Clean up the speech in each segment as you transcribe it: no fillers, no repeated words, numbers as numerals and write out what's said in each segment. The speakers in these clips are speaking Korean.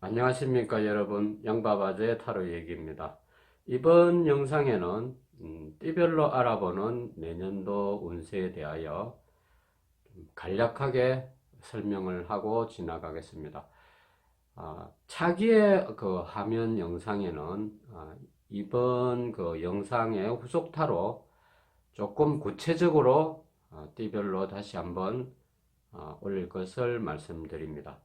안녕하십니까 여러분, 양바바즈의 타로 얘기입니다. 이번 영상에는 띠별로 알아보는 내년도 운세에 대하여 간략하게 설명을 하고 지나가겠습니다. 차기의 그 화면 영상에는 이번 그 영상의 후속 타로 조금 구체적으로 띠별로 다시 한번 올릴 것을 말씀드립니다.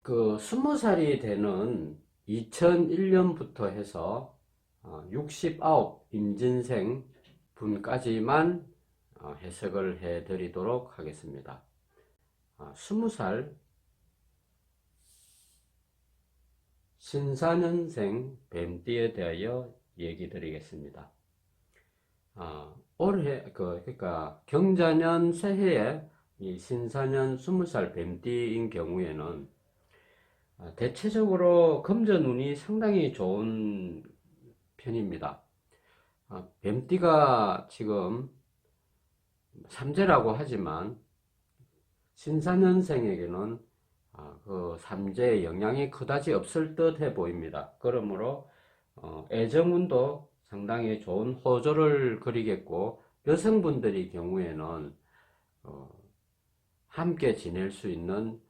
그 20살이 되는 2001년부터 해서 69 임진생 분까지만 해석을 해 드리도록 하겠습니다. 20살 신사년생 뱀띠에 대하여 얘기 드리겠습니다. 올해 그러니까 경자년 새해에 이 신사년 20살 뱀띠인 경우에는 대체적으로 금전운이 상당히 좋은 편입니다. 뱀띠가 지금 삼재라고 하지만 신사년생에게는 그 삼재의 영향이 그다지 없을 듯해 보입니다. 그러므로 애정운도 상당히 좋은 호조를 그리겠고, 여성분들의 경우에는 함께 지낼 수 있는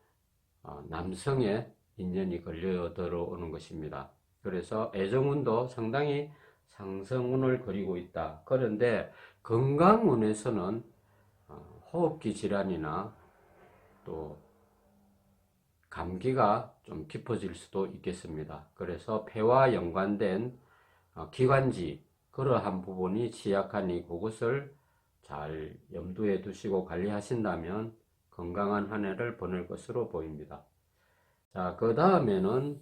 남성의 인연이 걸려 들어오는 것입니다. 그래서 애정운도 상당히 상승운을 그리고 있다. 그런데 건강운에서는 호흡기 질환이나 또 감기가 좀 깊어질 수도 있겠습니다. 그래서 폐와 연관된 기관지, 그러한 부분이 취약하니 그것을 잘 염두에 두시고 관리하신다면 건강한 한 해를 보낼 것으로 보입니다. 자, 그 다음에는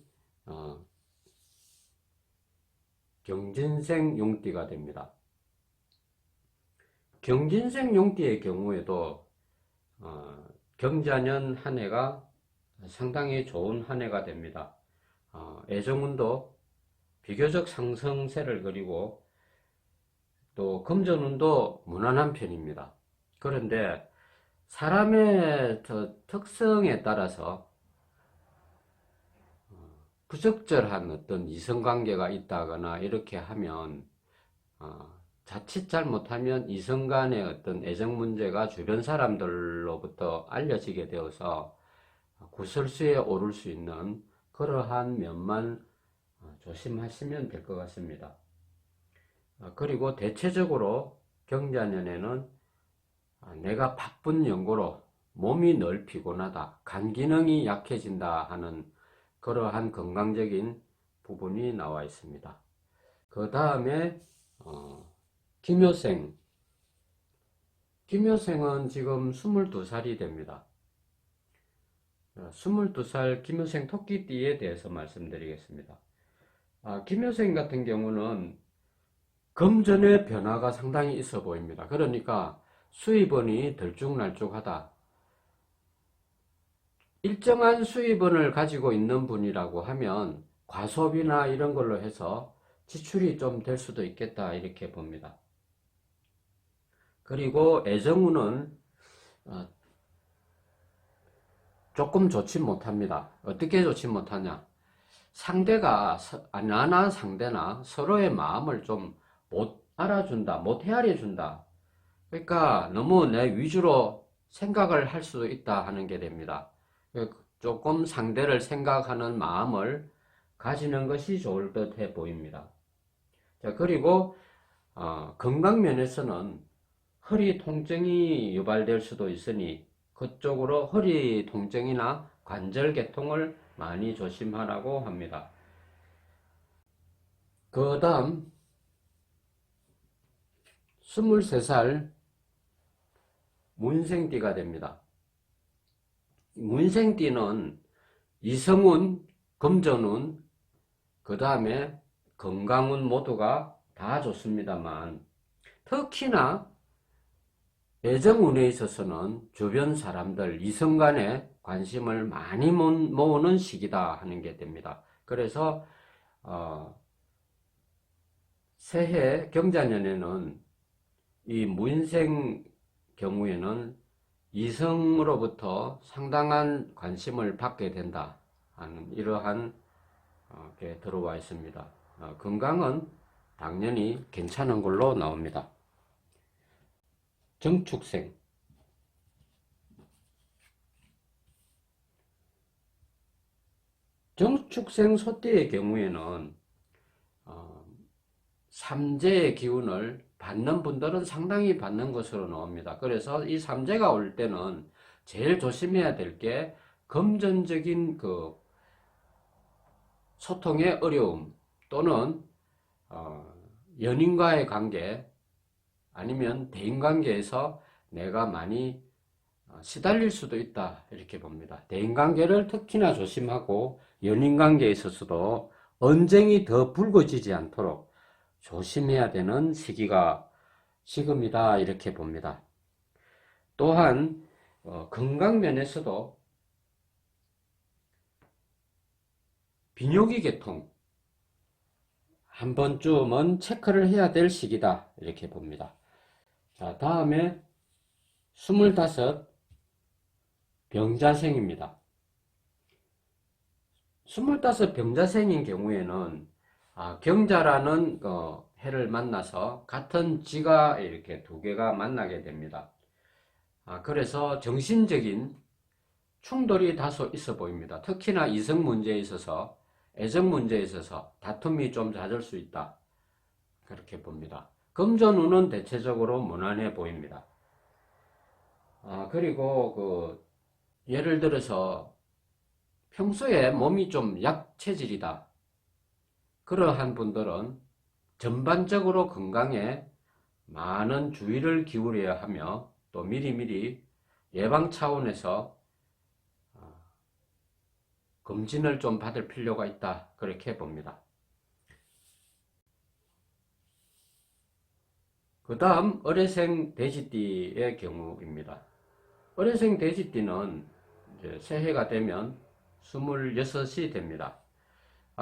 경진생 용띠가 됩니다. 경진생 용띠의 경우에도 경자년 한 해가 상당히 좋은 한 해가 됩니다. 애정운도 비교적 상승세를 그리고 또 금전운도 무난한 편입니다. 그런데 사람의 특성에 따라서 부적절한 어떤 이성관계가 있다거나 이렇게 하면 자칫 잘못하면 이성 간의 어떤 애정 문제가 주변 사람들로부터 알려지게 되어서 구설수에 오를 수 있는 그러한 면만 조심하시면 될 것 같습니다. 그리고 대체적으로 경자년에는 내가 바쁜 연고로 몸이 늘 피곤하다, 간 기능이 약해진다 하는 그러한 건강적인 부분이 나와 있습니다. 그 다음에 김효생. 김효생은 지금 22살이 됩니다. 22살 김효생 토끼띠에 대해서 말씀드리겠습니다. 김효생 같은 경우는 금전의 변화가 상당히 있어 보입니다. 그러니까 수입원이 들쭉날쭉하다. 일정한 수입원을 가지고 있는 분이라고 하면 과소비나 이런 걸로 해서 지출이 좀 될 수도 있겠다, 이렇게 봅니다. 그리고 애정운은 조금 좋지 못합니다. 어떻게 좋지 못하냐? 상대가, 나나 상대나 서로의 마음을 좀 못 알아준다, 못 헤아려준다. 그러니까 너무 내 위주로 생각을 할 수도 있다 하는 게 됩니다. 조금 상대를 생각하는 마음을 가지는 것이 좋을 듯해 보입니다. 자, 그리고 건강 면에서는 허리 통증이 유발될 수도 있으니 그쪽으로 허리 통증이나 관절 계통을 많이 조심하라고 합니다. 그 다음 23살 문생띠가 됩니다. 문생띠는 이성운, 금전운, 그 다음에 건강운 모두가 다 좋습니다만, 특히나 애정운에 있어서는 주변 사람들, 이성 간에 관심을 많이 모으는 시기다 하는 게 됩니다. 그래서 새해 경자년에는 이 문생 경우에는 이성으로부터 상당한 관심을 받게 된다. 하는 이러한 게 들어와 있습니다. 건강은 당연히 괜찮은 걸로 나옵니다. 정축생. 정축생 소띠의 경우에는 삼재의 기운을 받는 분들은 상당히 받는 것으로 나옵니다. 그래서 이 삼재가 올 때는 제일 조심해야 될 게 금전적인 그 소통의 어려움 또는 연인과의 관계 아니면 대인관계에서 내가 많이 시달릴 수도 있다 이렇게 봅니다. 대인관계를 특히나 조심하고 연인관계에 있어서도 언쟁이 더 불거지지 않도록 조심해야 되는 시기가 지금이다 이렇게 봅니다. 또한 건강면에서도 비뇨기 계통 한 번쯤은 체크를 해야 될 시기다 이렇게 봅니다. 자, 다음에 25 병자생입니다. 25 병자생인 경우에는 경자라는 해를 만나서 같은 지가 이렇게 두 개가 만나게 됩니다. 그래서 정신적인 충돌이 다소 있어 보입니다. 특히나 이성 문제에 있어서 애정 문제에 있어서 다툼이 좀 잦을 수 있다. 그렇게 봅니다. 금전운은 대체적으로 무난해 보입니다. 그리고 예를 들어서 평소에 몸이 좀 약체질이다. 그러한 분들은 전반적으로 건강에 많은 주의를 기울여야 하며 또 미리미리 예방 차원에서 검진을 좀 받을 필요가 있다. 그렇게 봅니다. 그 다음 을해생 돼지띠의 경우입니다. 을해생 돼지띠는 이제 새해가 되면 26이 됩니다.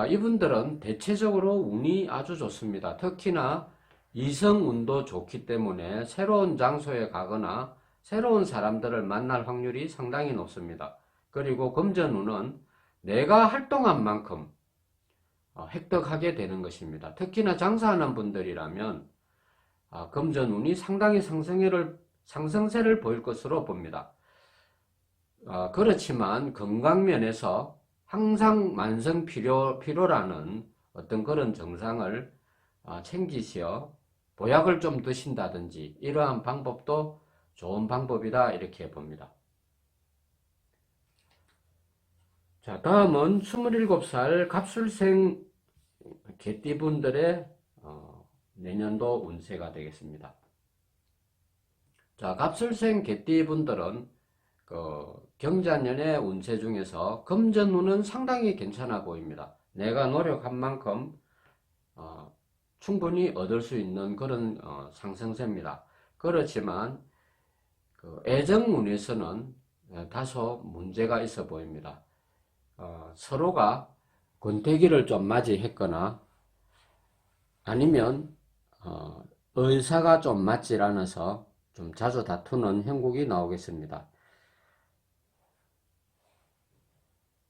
이분들은 대체적으로 운이 아주 좋습니다. 특히나 이성운도 좋기 때문에 새로운 장소에 가거나 새로운 사람들을 만날 확률이 상당히 높습니다. 그리고 금전운은 내가 활동한 만큼 획득하게 되는 것입니다. 특히나 장사하는 분들이라면 금전운이 상당히 상승세를 보일 것으로 봅니다. 그렇지만 건강면에서 항상 만성 피로라는 어떤 그런 증상을 챙기시어 보약을 좀 드신다든지 이러한 방법도 좋은 방법이다 이렇게 봅니다. 자, 다음은 27살 갑술생 개띠분들의 내년도 운세가 되겠습니다. 자, 갑술생 개띠분들은 경자년의 운세 중에서 금전운은 상당히 괜찮아 보입니다. 내가 노력한 만큼 충분히 얻을 수 있는 그런 상승세입니다. 그렇지만 애정운에서는 다소 문제가 있어 보입니다. 서로가 권태기를 좀 맞이했거나 아니면 의사가 좀 맞질 않아서 좀 자주 다투는 형국이 나오겠습니다.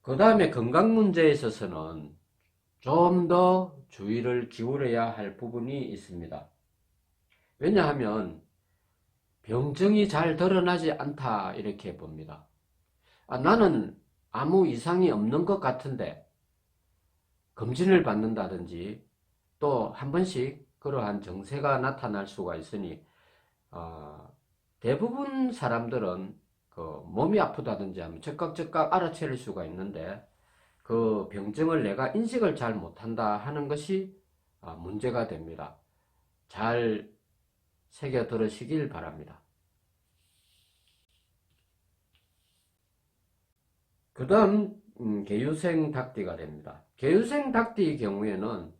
그 다음에 건강 문제에 있어서는 좀 더 주의를 기울여야 할 부분이 있습니다. 왜냐하면 병증이 잘 드러나지 않다 이렇게 봅니다. 나는 아무 이상이 없는 것 같은데 검진을 받는다든지 또 한 번씩 그러한 증세가 나타날 수가 있으니 대부분 사람들은 몸이 아프다든지 하면 즉각 알아차릴 수가 있는데 그 병증을 내가 인식을 잘 못한다 하는 것이 문제가 됩니다. 잘 새겨 들으시길 바랍니다. 그 다음 계유생 닭띠가 됩니다. 계유생 닭띠의 경우에는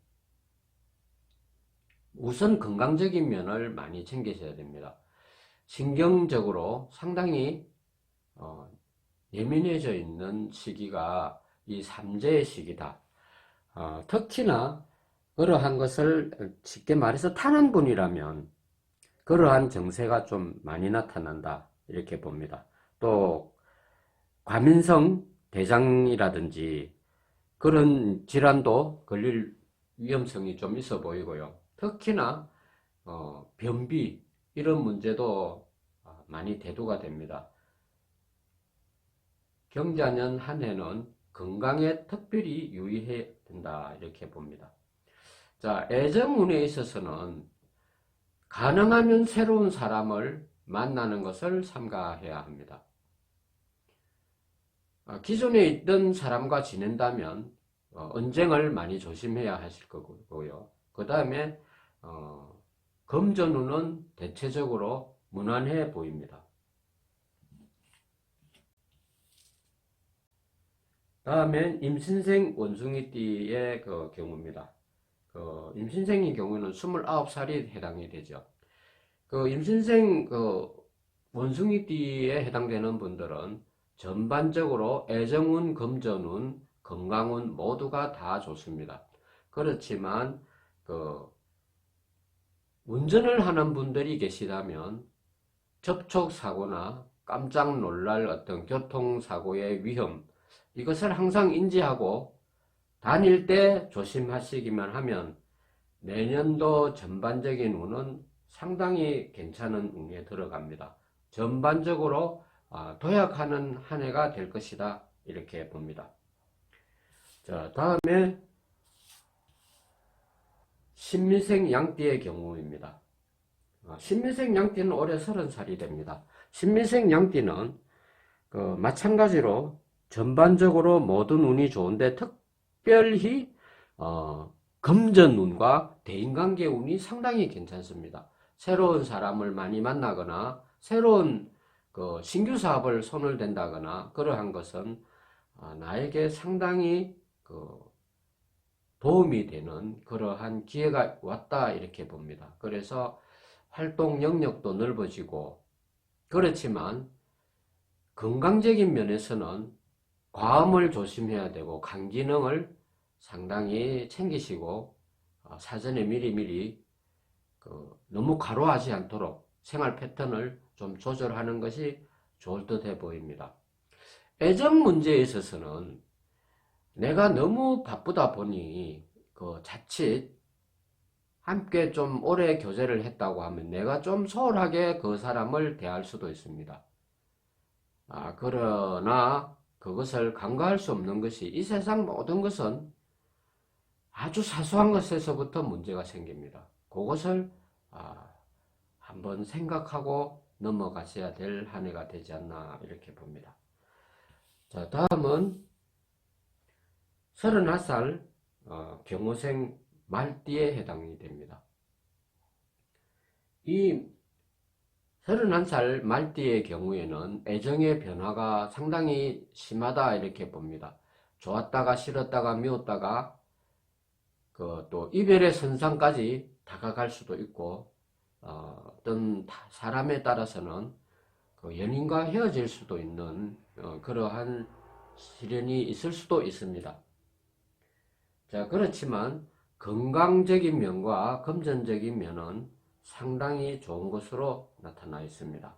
우선 건강적인 면을 많이 챙기셔야 됩니다. 신경적으로 상당히 예민해져 있는 시기가 이 삼재의 시기다. 특히나 그러한 것을 쉽게 말해서 타는 분이라면 그러한 증세가 좀 많이 나타난다 이렇게 봅니다. 또 과민성 대장이라든지 그런 질환도 걸릴 위험성이 좀 있어 보이고요. 특히나 변비 이런 문제도 많이 대두가 됩니다. 경자년 한 해는 건강에 특별히 유의해야 된다 이렇게 봅니다. 자, 애정운에 있어서는 가능하면 새로운 사람을 만나는 것을 삼가해야 합니다. 기존에 있던 사람과 지낸다면 언쟁을 많이 조심해야 하실 거고요. 그 다음에 금전운은 대체적으로 무난해 보입니다. 다음엔 임신생 원숭이띠의 그 경우입니다. 임신생의 경우는 29살이 해당이 되죠. 임신생 원숭이띠에 해당되는 분들은 전반적으로 애정운, 금전운, 건강운 모두가 다 좋습니다. 그렇지만 운전을 하는 분들이 계시다면 접촉사고나 깜짝 놀랄 어떤 교통사고의 위험, 이것을 항상 인지하고 다닐 때 조심하시기만 하면 내년도 전반적인 운은 상당히 괜찮은 운에 들어갑니다. 전반적으로 도약하는 한 해가 될 것이다 이렇게 봅니다. 자, 다음에 신미생 양띠의 경우입니다. 신미생 양띠는 올해 30살이 됩니다. 신미생 양띠는 마찬가지로 전반적으로 모든 운이 좋은데 특별히 금전운과 대인관계 운이 상당히 괜찮습니다. 새로운 사람을 많이 만나거나 새로운 신규 사업을 손을 댄다거나 그러한 것은 나에게 상당히 도움이 되는 그러한 기회가 왔다 이렇게 봅니다. 그래서 활동 영역도 넓어지고, 그렇지만 건강적인 면에서는 과음을 조심해야 되고 간 기능을 상당히 챙기시고 사전에 미리미리 너무 과로하지 않도록 생활 패턴을 좀 조절하는 것이 좋을 듯해 보입니다. 애정 문제에 있어서는 내가 너무 바쁘다 보니 자칫 함께 좀 오래 교제를 했다고 하면 내가 좀 소홀하게 그 사람을 대할 수도 있습니다. 그러나 그것을 간과할 수 없는 것이 이 세상 모든 것은 아주 사소한 것에서부터 문제가 생깁니다. 그것을 한번 생각하고 넘어가셔야 될 한 해가 되지 않나 이렇게 봅니다. 자, 다음은 31살 경호생 말띠에 해당이 됩니다. 이 31살 말띠의 경우에는 애정의 변화가 상당히 심하다 이렇게 봅니다. 좋았다가 싫었다가 미웠다가 또 이별의 선상까지 다가갈 수도 있고 어떤 사람에 따라서는 연인과 헤어질 수도 있는 그러한 시련이 있을 수도 있습니다. 자, 그렇지만 건강적인 면과 금전적인 면은 상당히 좋은 것으로 나타나 있습니다.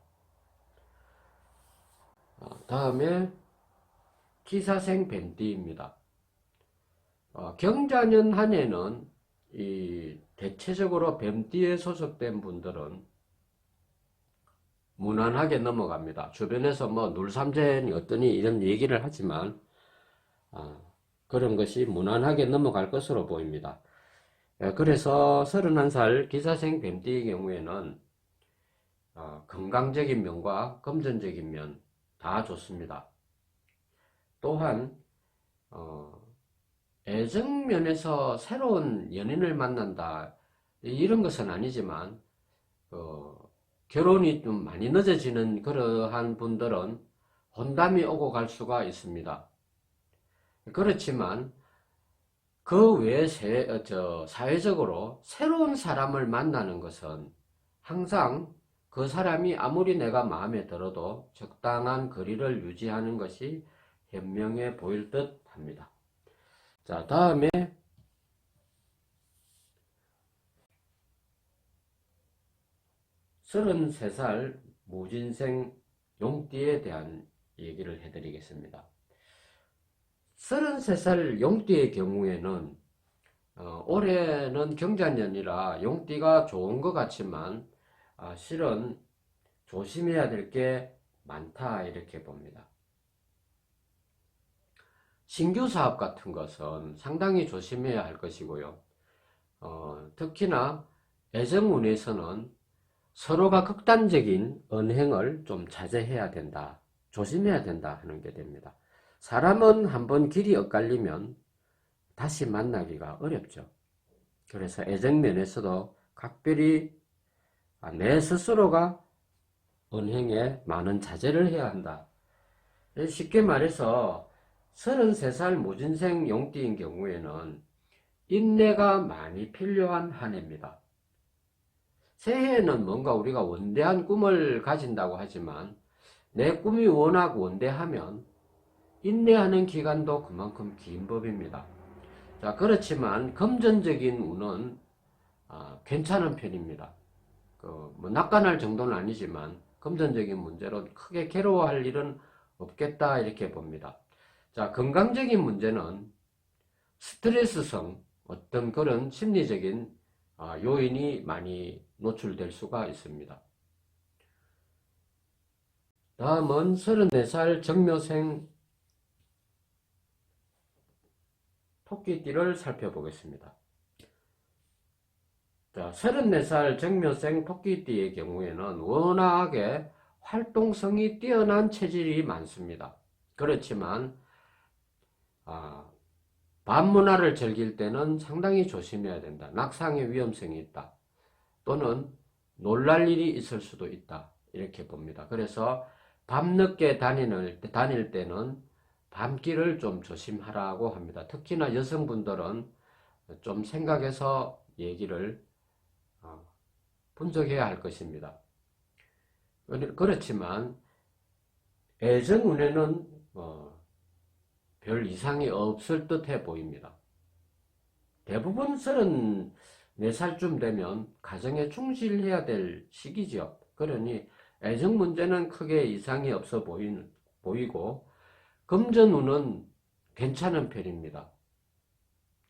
다음에 기사생 뱀띠입니다. 경자년 한 해는 대체적으로 뱀띠에 소속된 분들은 무난하게 넘어갑니다. 주변에서 놀삼전이 어떠니 이런 얘기를 하지만 그런 것이 무난하게 넘어갈 것으로 보입니다. 그래서 31살 기사생 뱀띠의 경우에는 건강적인 면과 금전적인 면 다 좋습니다. 또한 애정 면에서 새로운 연인을 만난다 이런 것은 아니지만 결혼이 좀 많이 늦어지는 그러한 분들은 혼담이 오고 갈 수가 있습니다. 그렇지만 그 외에 사회적으로 새로운 사람을 만나는 것은 항상 그 사람이 아무리 내가 마음에 들어도 적당한 거리를 유지하는 것이 현명해 보일 듯 합니다. 자, 다음에 33살 무진생 용띠에 대한 얘기를 해드리겠습니다. 33살 용띠의 경우에는 올해는 경자년이라 용띠가 좋은 것 같지만 실은 조심해야 될 게 많다 이렇게 봅니다. 신규 사업 같은 것은 상당히 조심해야 할 것이고요. 특히나 애정운에서는 서로가 극단적인 언행을 좀 자제해야 된다, 조심해야 된다 하는 게 됩니다. 사람은 한번 길이 엇갈리면 다시 만나기가 어렵죠. 그래서 애정면에서도 각별히 내 스스로가 언행에 많은 자제를 해야 한다. 쉽게 말해서 33살 모진생 용띠인 경우에는 인내가 많이 필요한 한 해입니다. 새해에는 뭔가 우리가 원대한 꿈을 가진다고 하지만 내 꿈이 워낙 원대하면 인내하는 기간도 그만큼 긴 법입니다. 자, 그렇지만 금전적인 운은 괜찮은 편입니다. 뭐 낙관할 정도는 아니지만 금전적인 문제로 크게 괴로워할 일은 없겠다 이렇게 봅니다. 자, 건강적인 문제는 스트레스성 어떤 그런 심리적인 요인이 많이 노출될 수가 있습니다. 다음은 34살 정묘생 토끼띠를 살펴보겠습니다. 자, 34살 정묘생 토끼띠의 경우에는 워낙에 활동성이 뛰어난 체질이 많습니다. 그렇지만 반문화를 즐길 때는 상당히 조심해야 된다. 낙상의 위험성이 있다. 또는 놀랄 일이 있을 수도 있다. 이렇게 봅니다. 그래서 밤늦게 다닐 때는 밤길을 좀 조심하라고 합니다. 특히나 여성분들은 좀 생각해서 얘기를 분석해야 할 것입니다. 그렇지만 애정운에는 별 이상이 없을 듯해 보입니다. 대부분 34살쯤 되면 가정에 충실해야 될 시기죠. 그러니 애정 문제는 크게 이상이 없어 보이고 금전운은 괜찮은 편입니다.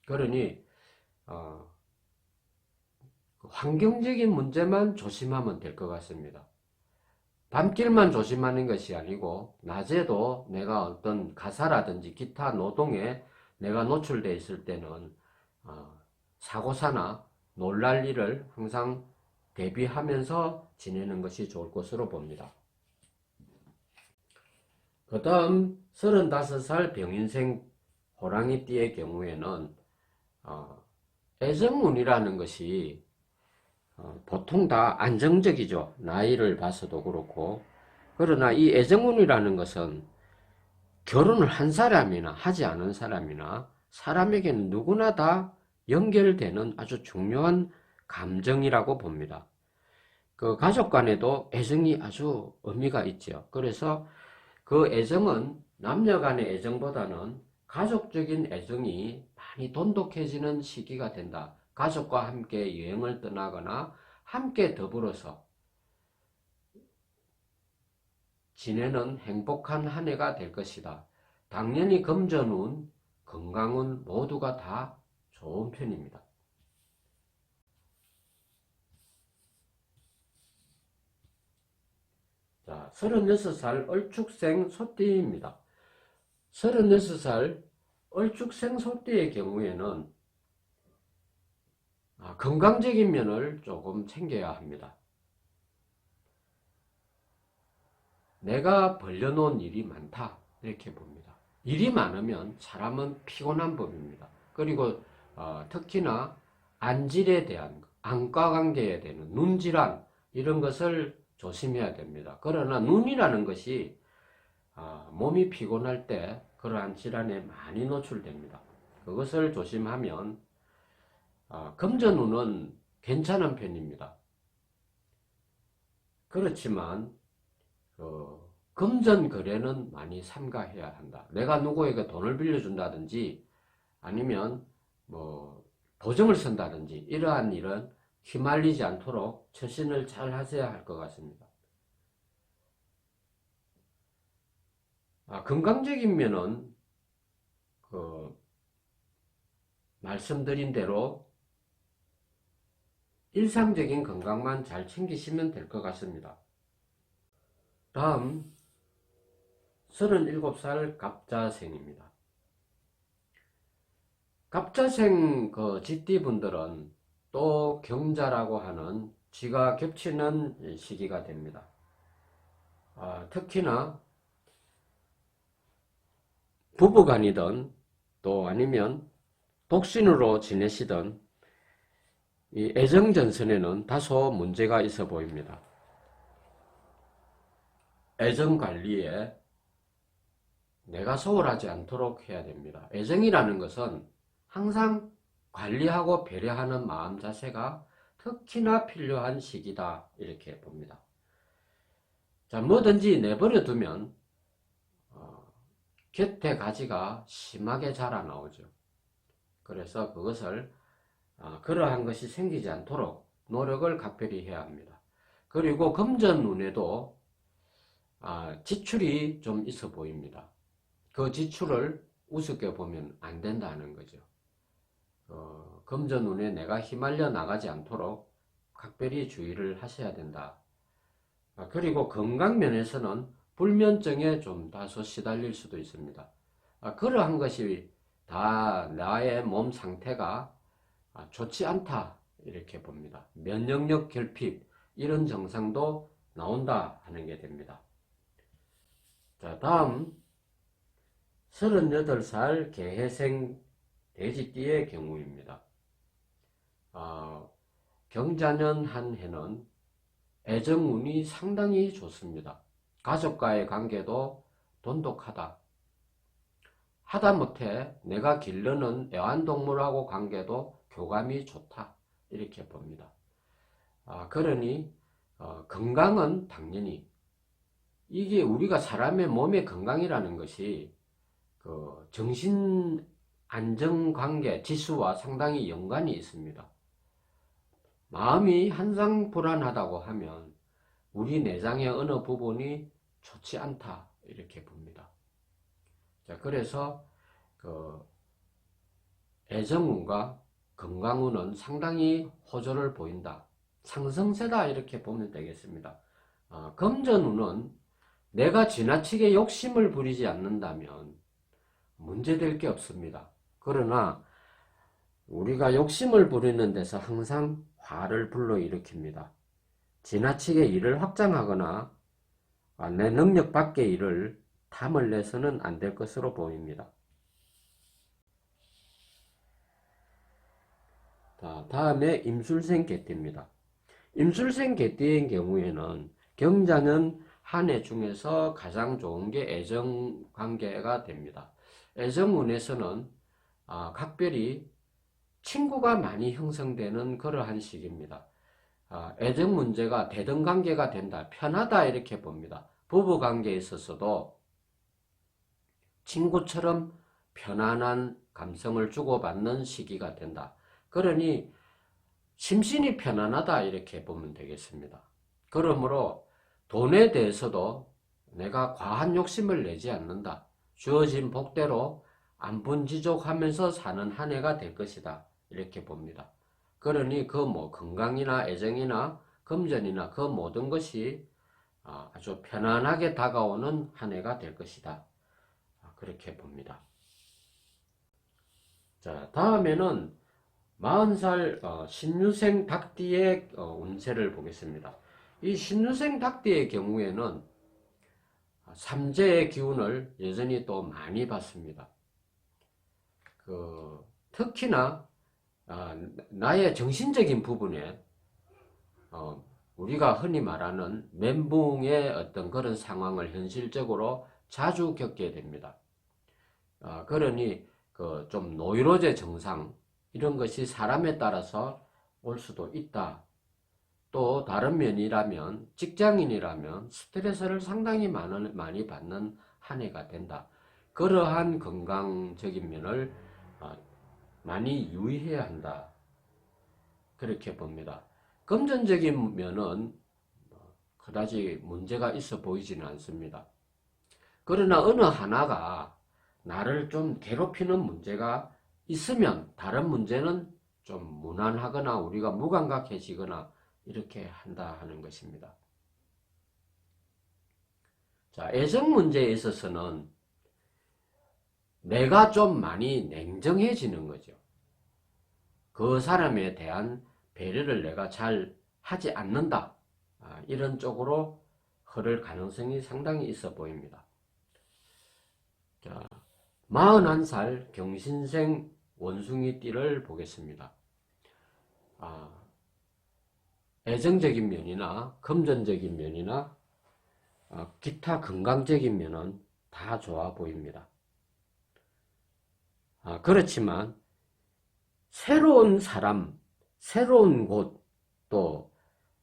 그러니 환경적인 문제만 조심하면 될 것 같습니다. 밤길만 조심하는 것이 아니고 낮에도 내가 어떤 가사라든지 기타 노동에 내가 노출되어 있을 때는 사고사나 놀랄 일을 항상 대비하면서 지내는 것이 좋을 것으로 봅니다. 그 다음 35살 병인생 호랑이띠의 경우에는 애정운이라는 것이 보통 다 안정적이죠. 나이를 봐서도 그렇고. 그러나 이 애정운이라는 것은 결혼을 한 사람이나 하지 않은 사람이나 사람에게는 누구나 다 연결되는 아주 중요한 감정이라고 봅니다. 그 가족 간에도 애정이 아주 의미가 있죠. 그래서 그 애정은 남녀 간의 애정보다는 가족적인 애정이 많이 돈독해지는 시기가 된다. 가족과 함께 여행을 떠나거나 함께 더불어서 지내는 행복한 한 해가 될 것이다. 당연히 금전운, 건강운 모두가 다 좋은 편입니다. 자, 36살 얼축생 소띠입니다. 36살 얼축생 소띠의 경우에는 건강적인 면을 조금 챙겨야 합니다. 내가 벌려놓은 일이 많다 이렇게 봅니다. 일이 많으면 사람은 피곤한 법입니다. 그리고 특히나 안질에 대한 안과관계에 대한 눈질환 이런 것을 조심해야 됩니다. 그러나 눈이라는 것이 몸이 피곤할 때 그러한 질환에 많이 노출됩니다. 그것을 조심하면 금전운은 괜찮은 편입니다. 그렇지만 금전 거래는 많이 삼가해야 한다. 내가 누구에게 돈을 빌려준다든지 아니면 뭐 보증을 쓴다든지 이러한 일은 휘말리지 않도록 처신을 잘 하셔야 할 것 같습니다. 건강적인 면은 말씀드린 대로 일상적인 건강만 잘 챙기시면 될 것 같습니다. 다음 37살 갑자생입니다. 갑자생 GT분들은 또 경자라고 하는 쥐가 겹치는 시기가 됩니다. 특히나 부부간이든 또 아니면 독신으로 지내시던 이 애정전선에는 다소 문제가 있어 보입니다. 애정관리에 내가 소홀하지 않도록 해야 됩니다. 애정이라는 것은 항상 관리하고 배려하는 마음 자세가 특히나 필요한 시기다 이렇게 봅니다. 자, 뭐든지 내버려 두면 곁에 가지가 심하게 자라나오죠. 그래서 그것을 그러한 것이 생기지 않도록 노력을 각별히 해야 합니다. 그리고 금전운에도 지출이 좀 있어 보입니다. 그 지출을 우습게 보면 안 된다는 거죠. 금전운에 내가 휘말려 나가지 않도록 각별히 주의를 하셔야 된다. 그리고 건강면에서는 불면증에 좀 다소 시달릴 수도 있습니다. 그러한 것이 다 나의 몸 상태가 좋지 않다 이렇게 봅니다. 면역력 결핍 이런 증상도 나온다 하는 게 됩니다. 자, 다음 38살 개해생 돼지띠의 경우입니다. 경자년 한 해는 애정운이 상당히 좋습니다. 가족과의 관계도 돈독하다. 하다못해 내가 기르는 애완동물하고 관계도 교감이 좋다 이렇게 봅니다. 그러니 건강은 당연히 이게 우리가 사람의 몸의 건강이라는 것이 정신 안정관계 지수와 상당히 연관이 있습니다. 마음이 항상 불안하다고 하면 우리 내장의 어느 부분이 좋지 않다 이렇게 봅니다. 자, 그래서 애정운과 건강운은 상당히 호조를 보인다. 상승세다 이렇게 보면 되겠습니다. 금전운은 내가 지나치게 욕심을 부리지 않는다면 문제될 게 없습니다. 그러나 우리가 욕심을 부리는 데서 항상 화를 불러일으킵니다. 지나치게 일을 확장하거나 내 능력 밖의 일을 탐을 내서는 안 될 것으로 보입니다. 다음에 임술생 개띠입니다. 임술생 개띠의 경우에는 경자는 한 해 중에서 가장 좋은 게 애정 관계가 됩니다. 애정운에서는 각별히 친구가 많이 형성되는 그러한 시기입니다. 애정 문제가 대등관계가 된다, 편하다 이렇게 봅니다. 부부관계에 있어서도 친구처럼 편안한 감성을 주고받는 시기가 된다. 그러니 심신이 편안하다 이렇게 보면 되겠습니다. 그러므로 돈에 대해서도 내가 과한 욕심을 내지 않는다. 주어진 복대로 안분지족하면서 사는 한 해가 될 것이다. 이렇게 봅니다. 그러니 건강이나 애정이나 금전이나 그 모든 것이 아주 편안하게 다가오는 한 해가 될 것이다. 그렇게 봅니다. 자, 다음에는 40살 신유생 닭띠의 운세를 보겠습니다. 이 신유생 닭띠의 경우에는 삼재의 기운을 여전히 또 많이 받습니다. 특히나 나의 정신적인 부분에 우리가 흔히 말하는 멘붕의 어떤 그런 상황을 현실적으로 자주 겪게 됩니다. 그러니 좀 노이로제 증상 이런 것이 사람에 따라서 올 수도 있다. 또 다른 면이라면 직장인이라면 스트레스를 상당히 많이 받는 한 해가 된다. 그러한 건강적인 면을 많이 유의해야 한다. 그렇게 봅니다. 금전적인 면은 그다지 문제가 있어 보이지는 않습니다. 그러나 어느 하나가 나를 좀 괴롭히는 문제가 있으면 다른 문제는 좀 무난하거나 우리가 무감각해지거나 이렇게 한다 하는 것입니다. 자, 애정 문제에 있어서는 내가 좀 많이 냉정해지는 거죠. 그 사람에 대한 배려를 내가 잘 하지 않는다. 이런 쪽으로 흐를 가능성이 상당히 있어 보입니다. 자, 41살 경신생 원숭이띠를 보겠습니다. 애정적인 면이나 금전적인 면이나 기타 건강적인 면은 다 좋아 보입니다. 그렇지만 새로운 사람, 새로운 곳, 또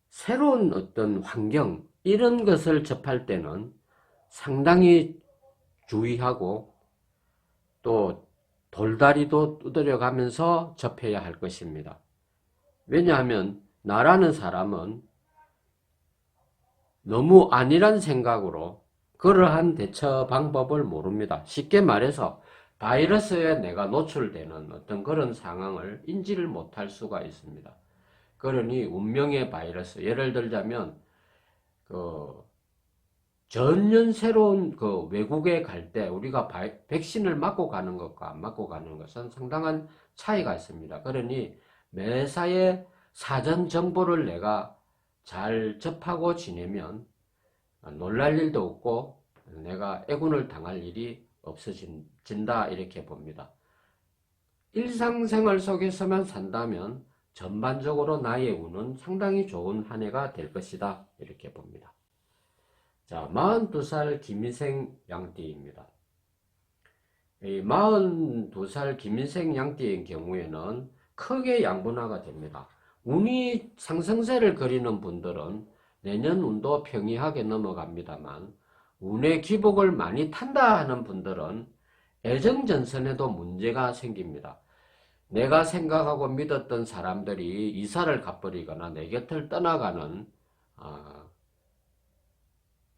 새로운 어떤 환경 이런 것을 접할 때는 상당히 주의하고 또 돌다리도 두드려 가면서 접해야 할 것입니다. 왜냐하면 나라는 사람은 너무 안일한 생각으로 그러한 대처 방법을 모릅니다. 쉽게 말해서 바이러스에 내가 노출되는 어떤 그런 상황을 인지를 못할 수가 있습니다. 그러니 운명의 바이러스, 예를 들자면 전년 새로운 외국에 갈 때 우리가 백신을 맞고 가는 것과 안 맞고 가는 것은 상당한 차이가 있습니다. 그러니 매사에 사전 정보를 내가 잘 접하고 지내면 놀랄 일도 없고 내가 애군을 당할 일이 없어진다 이렇게 봅니다. 일상생활 속에서만 산다면 전반적으로 나의 운은 상당히 좋은 한 해가 될 것이다 이렇게 봅니다. 자, 42살 김인생 양띠입니다. 이 42살 김인생 양띠의 경우에는 크게 양분화가 됩니다. 운이 상승세를 그리는 분들은 내년 운도 평이하게 넘어갑니다만 운의 기복을 많이 탄다 하는 분들은 애정전선에도 문제가 생깁니다. 내가 생각하고 믿었던 사람들이 이사를 가버리거나 내 곁을 떠나가는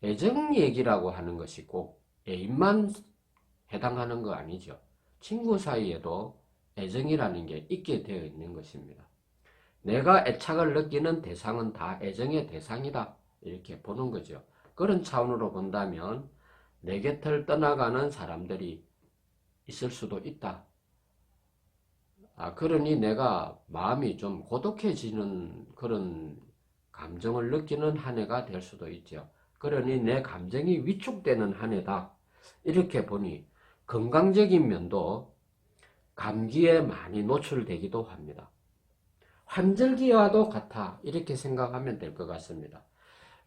애정 얘기라고 하는 것이 꼭 애인만 해당하는 거 아니죠. 친구 사이에도 애정이라는 게 있게 되어 있는 것입니다. 내가 애착을 느끼는 대상은 다 애정의 대상이다 이렇게 보는 거죠. 그런 차원으로 본다면 내 곁을 떠나가는 사람들이 있을 수도 있다. 그러니 내가 마음이 좀 고독해지는 그런 감정을 느끼는 한 해가 될 수도 있죠. 그러니 내 감정이 위축되는 한 해다. 이렇게 보니 건강적인 면도 감기에 많이 노출되기도 합니다. 환절기와도 같아 이렇게 생각하면 될 것 같습니다.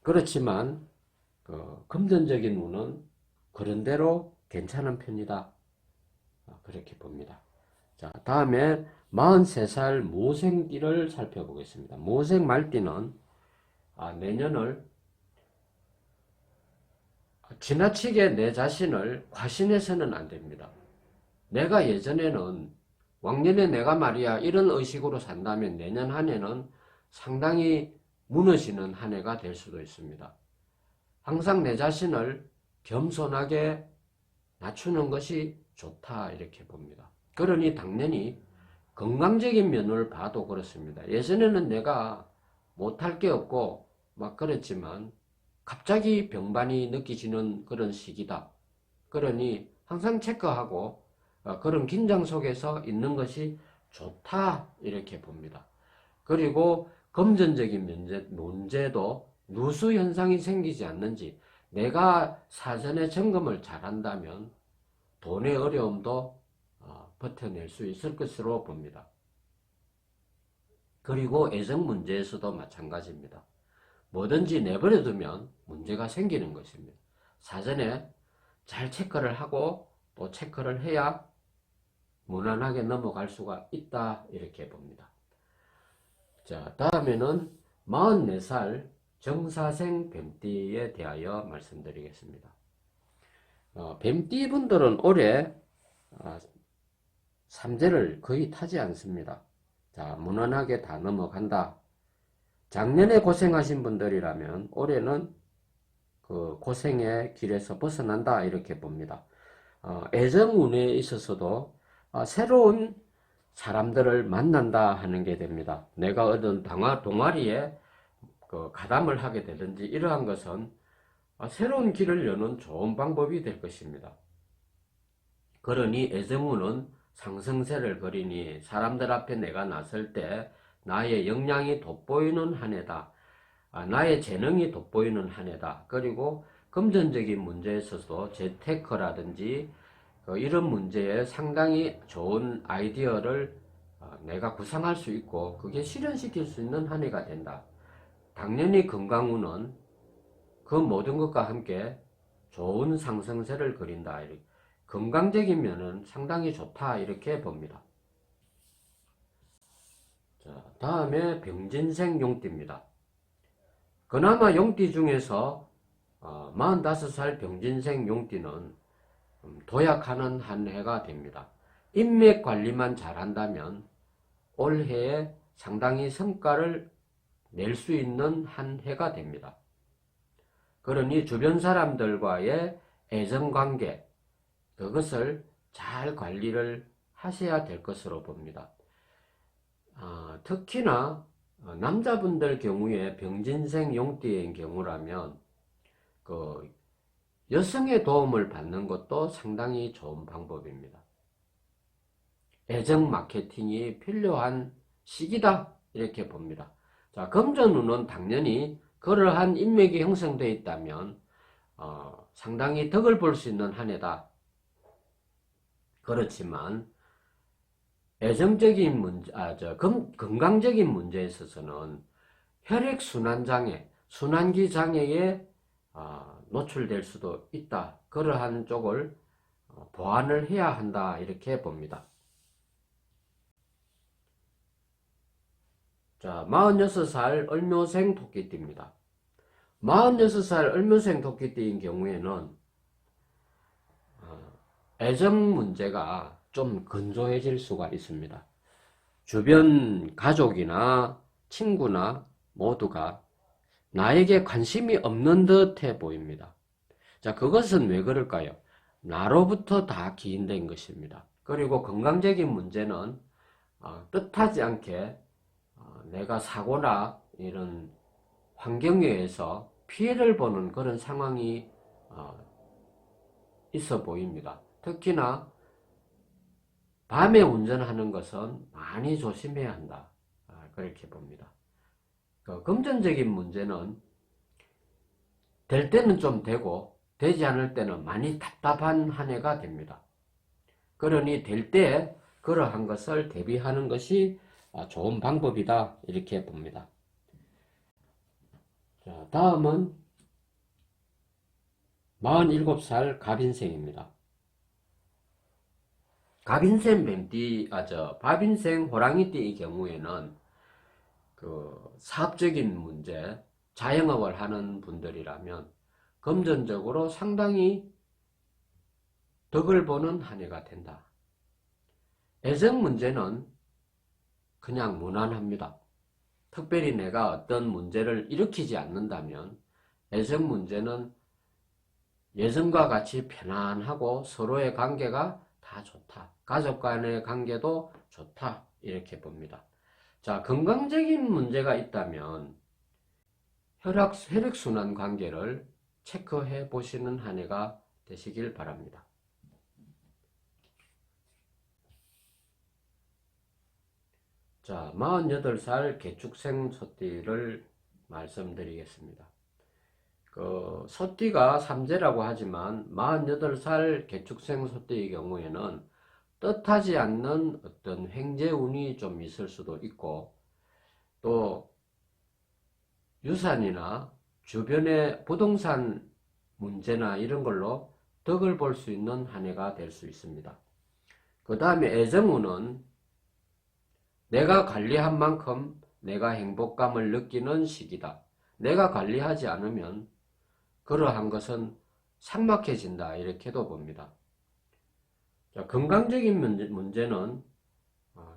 그렇지만 금전적인 운은 그런대로 괜찮은 편이다. 그렇게 봅니다. 자, 다음에 43살 모생띠를 살펴보겠습니다. 모생 말띠는 내년을 지나치게 내 자신을 과신해서는 안 됩니다. 내가 예전에는 왕년에 내가 말이야 이런 의식으로 산다면 내년 한 해는 상당히 무너지는 한 해가 될 수도 있습니다. 항상 내 자신을 겸손하게 낮추는 것이 좋다 이렇게 봅니다. 그러니 당연히 건강적인 면을 봐도 그렇습니다. 예전에는 내가 못할 게 없고 막 그랬지만 갑자기 병반이 느껴지는 그런 시기다. 그러니 항상 체크하고 그런 긴장 속에서 있는 것이 좋다 이렇게 봅니다. 그리고 금전적인 문제도 누수 현상이 생기지 않는지 내가 사전에 점검을 잘한다면 돈의 어려움도 버텨낼 수 있을 것으로 봅니다. 그리고 애정 문제에서도 마찬가지입니다. 뭐든지 내버려 두면 문제가 생기는 것입니다. 사전에 잘 체크를 하고 또 체크를 해야 무난하게 넘어갈 수가 있다 이렇게 봅니다. 자, 다음에는 44살 정사생 뱀띠에 대하여 말씀드리겠습니다. 뱀띠 분들은 올해 삼재를 거의 타지 않습니다. 자, 무난하게 다 넘어간다. 작년에 고생하신 분들이라면 올해는 그 고생의 길에서 벗어난다 이렇게 봅니다. 애정운에 있어서도 새로운 사람들을 만난다 하는 게 됩니다. 내가 어떤 동아리에 가담을 하게 되든지 이러한 것은 새로운 길을 여는 좋은 방법이 될 것입니다. 그러니 애정운은 상승세를 그리니 사람들 앞에 내가 나설 때 나의 역량이 돋보이는 한 해다. 나의 재능이 돋보이는 한 해다. 그리고 금전적인 문제에 있어서도 재테크라든지 이런 문제에 상당히 좋은 아이디어를 내가 구상할 수 있고 그게 실현시킬 수 있는 한 해가 된다. 당연히 건강운은 그 모든 것과 함께 좋은 상승세를 그린다. 건강적인 면은 상당히 좋다 이렇게 봅니다. 자, 다음에 병진생 용띠입니다. 그나마 용띠 중에서 45살 병진생 용띠는 도약하는 한 해가 됩니다. 인맥 관리만 잘한다면 올해에 상당히 성과를 낼 수 있는 한 해가 됩니다. 그러니 주변 사람들과의 애정관계, 그것을 잘 관리를 하셔야 될 것으로 봅니다. 특히나 남자분들 경우에 병진생 용띠의 경우라면 여성의 도움을 받는 것도 상당히 좋은 방법입니다. 애정 마케팅이 필요한 시기다 이렇게 봅니다. 자, 금전운은 당연히 그러한 인맥이 형성되어 있다면 상당히 덕을 볼 수 있는 한 해다. 그렇지만 애정적인 문제, 건강적인 문제에 있어서는 혈액순환장애, 순환기 장애에 노출될 수도 있다. 그러한 쪽을 보완을 해야 한다 이렇게 봅니다. 자, 46살 을묘생 토끼띠입니다. 46살 을묘생 토끼띠인 경우에는 애정 문제가 좀 건조해질 수가 있습니다. 주변 가족이나 친구나 모두가 나에게 관심이 없는 듯해 보입니다. 자, 그것은 왜 그럴까요? 나로부터 다 기인된 것입니다. 그리고 건강적인 문제는 뜻하지 않게 내가 사고나 이런 환경에 의해서 피해를 보는 그런 상황이 있어 보입니다. 특히나 밤에 운전하는 것은 많이 조심해야 한다. 그렇게 봅니다. 금전적인 문제는 될 때는 좀 되고 되지 않을 때는 많이 답답한 한 해가 됩니다. 그러니 될 때 그러한 것을 대비하는 것이 좋은 방법이다 이렇게 봅니다. 자, 다음은 47살 갑인생입니다. 갑인생 호랑이띠의 경우에는 사업적인 문제, 자영업을 하는 분들이라면 금전적으로 상당히 덕을 보는 한 해가 된다. 애정 문제는 그냥 무난합니다. 특별히 내가 어떤 문제를 일으키지 않는다면 애정 문제는 예전과 같이 편안하고 서로의 관계가 다 좋다. 가족 간의 관계도 좋다. 이렇게 봅니다. 자, 건강적인 문제가 있다면 혈액순환 관계를 체크해 보시는 한 해가 되시길 바랍니다. 자, 48살 개축생 소띠를 말씀드리겠습니다. 소띠가 삼재라고 하지만 48살 개축생 소띠의 경우에는 뜻하지 않는 어떤 횡재운이 좀 있을 수도 있고 또 유산이나 주변의 부동산 문제나 이런 걸로 덕을 볼 수 있는 한 해가 될 수 있습니다. 그 다음에 애정운은 내가 관리한 만큼 내가 행복감을 느끼는 시기다. 내가 관리하지 않으면 그러한 것은 삭막해진다 이렇게도 봅니다. 자, 건강적인 문제는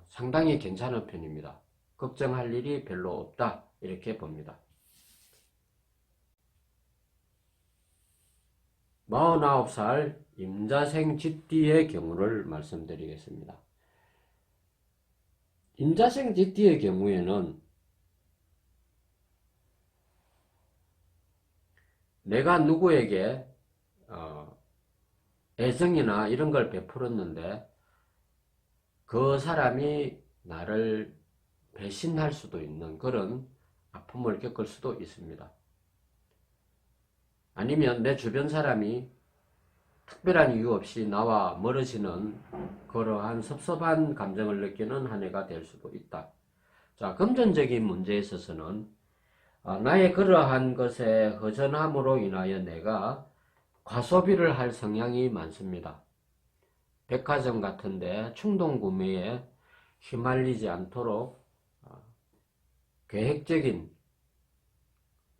상당히 괜찮은 편입니다. 걱정할 일이 별로 없다 이렇게 봅니다. 49살 임자생 쥐띠의 경우를 말씀드리겠습니다. 임자생 쥐띠의 경우에는 내가 누구에게 애정이나 이런 걸 베풀었는데 그 사람이 나를 배신할 수도 있는 그런 아픔을 겪을 수도 있습니다. 아니면 내 주변 사람이 특별한 이유 없이 나와 멀어지는 그러한 섭섭한 감정을 느끼는 한 해가 될 수도 있다. 자, 금전적인 문제에 있어서는 나의 그러한 것에 허전함으로 인하여 내가 과소비를 할 성향이 많습니다. 백화점 같은데 충동 구매에 휘말리지 않도록 계획적인,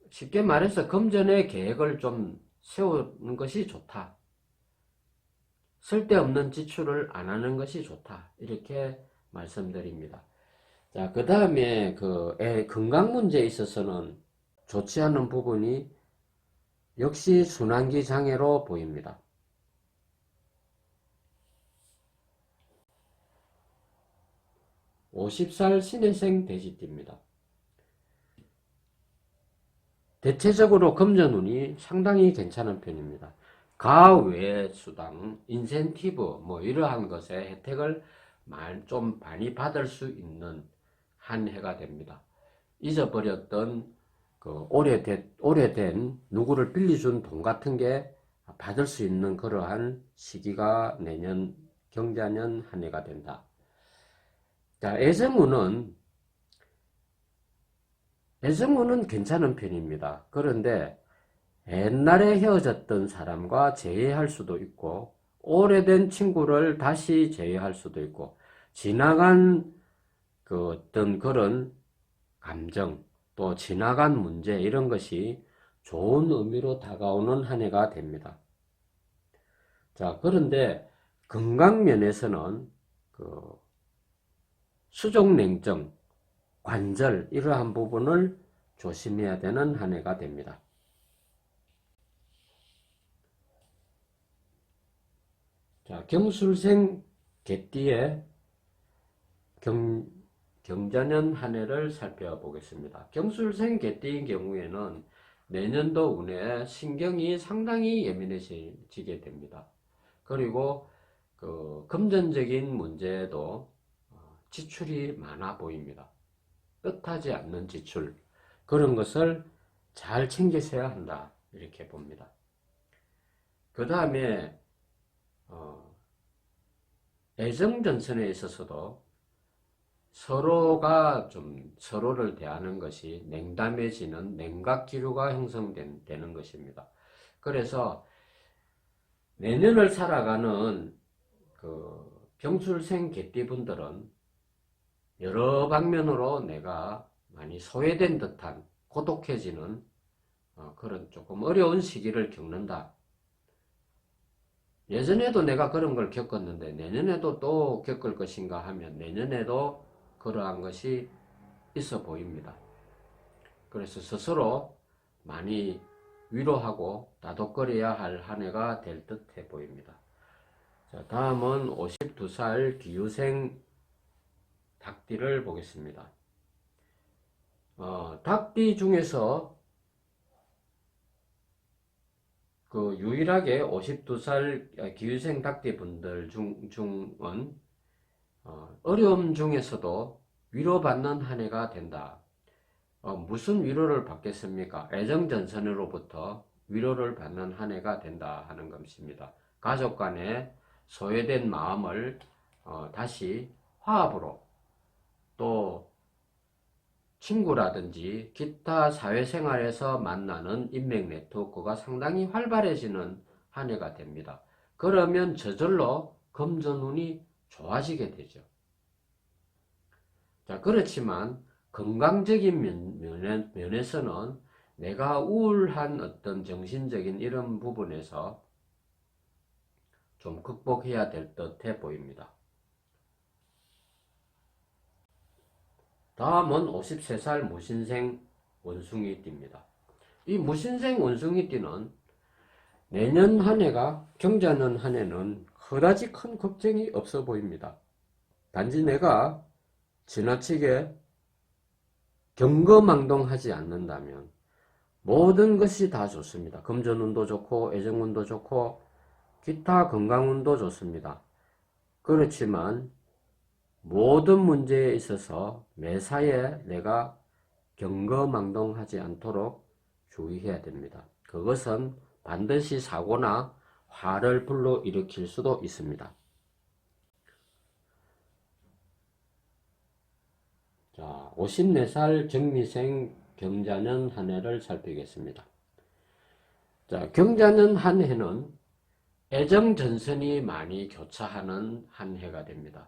쉽게 말해서 금전의 계획을 좀 세우는 것이 좋다. 쓸데없는 지출을 안 하는 것이 좋다. 이렇게 말씀드립니다. 자, 그 다음에 건강 문제에 있어서는 좋지 않은 부분이 역시 순환기 장애로 보입니다. 50살 신해생 돼지띠입니다. 대체적으로 금전운이 상당히 괜찮은 편입니다. 가외 수당, 인센티브 뭐 이러한 것에 혜택을 좀 많이 받을 수 있는 한 해가 됩니다. 잊어버렸던 오래된 누구를 빌려준 돈 같은 게 받을 수 있는 그러한 시기가 내년 경자년 한 해가 된다. 자, 애정운은 괜찮은 편입니다. 그런데 옛날에 헤어졌던 사람과 재회할 수도 있고 오래된 친구를 다시 재회할 수도 있고 지나간 어떤 그런 감정 또 지나간 문제 이런 것이 좋은 의미로 다가오는 한 해가 됩니다. 자, 그런데 건강 면에서는 수족냉증, 관절 이러한 부분을 조심해야 되는 한 해가 됩니다. 자, 경술생 개띠의 경자년 한 해를 살펴보겠습니다. 경술생 개띠인 경우에는 내년도 운에 신경이 상당히 예민해지게 됩니다. 그리고 금전적인 문제에도 지출이 많아 보입니다. 뜻하지 않는 지출, 그런 것을 잘 챙기셔야 한다 이렇게 봅니다. 그 다음에 애정전선에 있어서도 서로가 좀 서로를 대하는 것이 냉담해지는 냉각기류가 형성되는 것입니다. 그래서 내년을 살아가는 경술생 개띠분들은 여러 방면으로 내가 많이 소외된 듯한 고독해지는 그런 조금 어려운 시기를 겪는다. 예전에도 내가 그런 걸 겪었는데 내년에도 또 겪을 것인가 하면 내년에도 그러한 것이 있어 보입니다. 그래서 스스로 많이 위로하고 다독거려야 할 한 해가 될 듯해 보입니다. 자, 다음은 52살 기유생 닭띠를 보겠습니다. 닭띠 중에서 유일하게 52살 기유생 닭띠 분들 중은 어려움 중에서도 위로받는 한 해가 된다. 무슨 위로를 받겠습니까? 애정전선으로부터 위로를 받는 한 해가 된다 하는 것입니다. 가족 간의 소외된 마음을 다시 화합으로 또 친구라든지 기타 사회생활에서 만나는 인맥 네트워크가 상당히 활발해지는 한 해가 됩니다. 그러면 저절로 금전운이 좋아지게 되죠. 자, 그렇지만 건강적인 면에서는 내가 우울한 어떤 정신적인 이런 부분에서 좀 극복해야 될 듯해 보입니다. 다음은 53살 무신생 원숭이띠입니다. 이 무신생 원숭이띠는 내년 한 해가 경자년 한 해는 그다지 큰 걱정이 없어 보입니다. 단지 내가 지나치게 경거망동하지 않는다면 모든 것이 다 좋습니다. 금전운도 좋고 애정운도 좋고 기타 건강운도 좋습니다. 그렇지만 모든 문제에 있어서 매사에 내가 경거망동하지 않도록 주의해야 됩니다. 그것은 반드시 사고나 화를 불러일으킬 수도 있습니다. 자, 54살 정미생 경자년 한 해를 살피겠습니다. 자, 경자년 한 해는 애정 전선이 많이 교차하는 한 해가 됩니다.